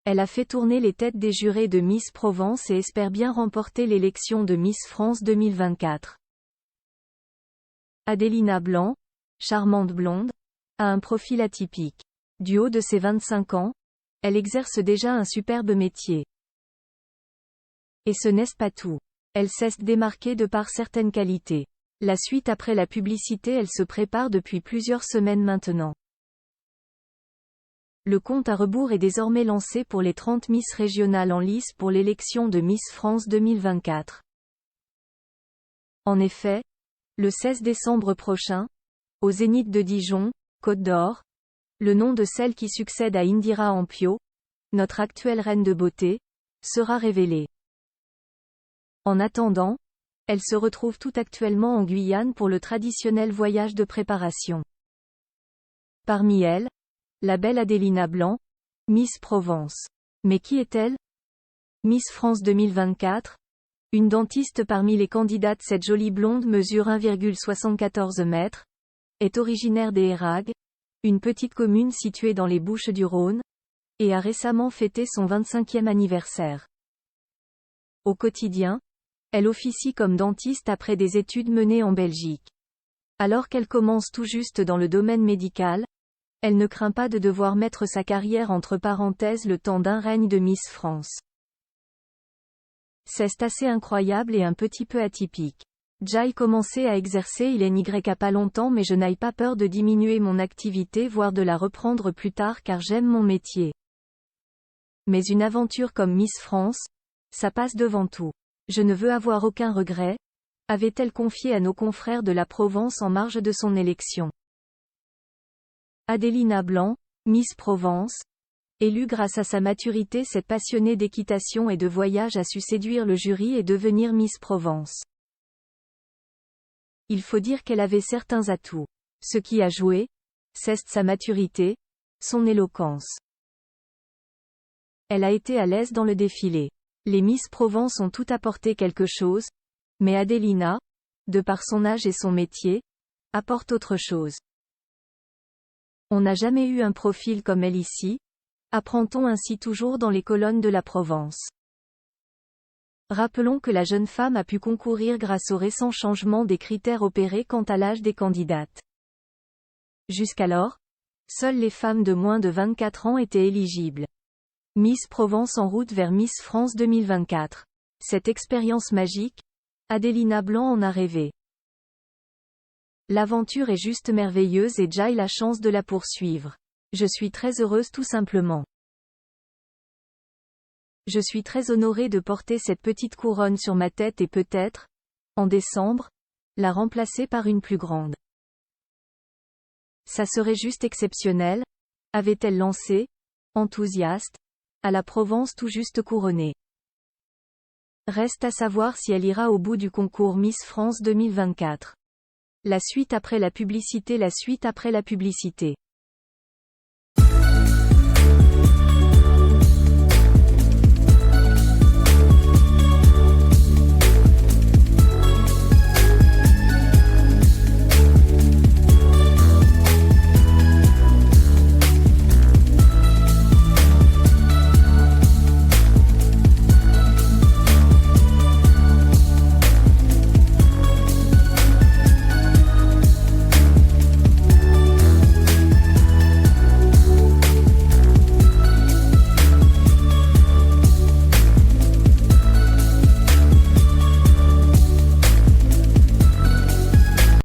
Elle a fait tourner les têtes des jurés de Miss Provence et espère bien remporter l'élection de Miss France 2024. Adelina Blanc, charmante blonde, a un profil atypique. Du haut de ses 25 ans, elle exerce déjà un superbe métier. Et ce n'est pas tout. Elle sait se démarquer de par certaines qualités. La suite après la publicité, elle se prépare depuis plusieurs semaines maintenant. Le compte à rebours est désormais lancé pour les 30 Miss régionales en lice pour l'élection de Miss France 2024. En effet, le 16 décembre prochain, au Zénith de Dijon, Côte d'Or, le nom de celle qui succède à Indira Ampio, notre actuelle reine de beauté, sera révélé. En attendant, elle se retrouve tout actuellement en Guyane pour le traditionnel voyage de préparation. Parmi elles, la belle Adelina Blanc, Miss Provence. Mais qui est-elle? Miss France 2024, une dentiste parmi les candidates. Cette jolie blonde mesure 1,74 m, est originaire des Héragues, une petite commune située dans les Bouches-du-Rhône, et a récemment fêté son 25e anniversaire. Au quotidien, elle officie comme dentiste après des études menées en Belgique. Alors qu'elle commence tout juste dans le domaine médical, elle ne craint pas de devoir mettre sa carrière entre parenthèses le temps d'un règne de Miss France. C'est assez incroyable et un petit peu atypique. J'ai commencé à exercer il n'y a pas longtemps, mais je n'ai pas peur de diminuer mon activité voire de la reprendre plus tard car j'aime mon métier. Mais une aventure comme Miss France, ça passe devant tout. Je ne veux avoir aucun regret, avait-elle confié à nos confrères de la Provence en marge de son élection. Adelina Blanc, Miss Provence, élue grâce à sa maturité, cette passionnée d'équitation et de voyage a su séduire le jury et devenir Miss Provence. Il faut dire qu'elle avait certains atouts. Ce qui a joué, c'est sa maturité, son éloquence. Elle a été à l'aise dans le défilé. Les Miss Provence ont tout apporté quelque chose, mais Adelina, de par son âge et son métier, apporte autre chose. On n'a jamais eu un profil comme elle ici, apprend-on ainsi toujours dans les colonnes de la Provence. Rappelons que la jeune femme a pu concourir grâce au récent changement des critères opérés quant à l'âge des candidates. Jusqu'alors, seules les femmes de moins de 24 ans étaient éligibles. Miss Provence en route vers Miss France 2024. Cette expérience magique, Adelina Blanc en a rêvé. L'aventure est juste merveilleuse et j'ai la chance de la poursuivre. Je suis très heureuse tout simplement. Je suis très honorée de porter cette petite couronne sur ma tête et peut-être, en décembre, la remplacer par une plus grande. Ça serait juste exceptionnel, avait-elle lancé, enthousiaste, à la Provence tout juste couronnée. Reste à savoir si elle ira au bout du concours Miss France 2024. La suite après la publicité.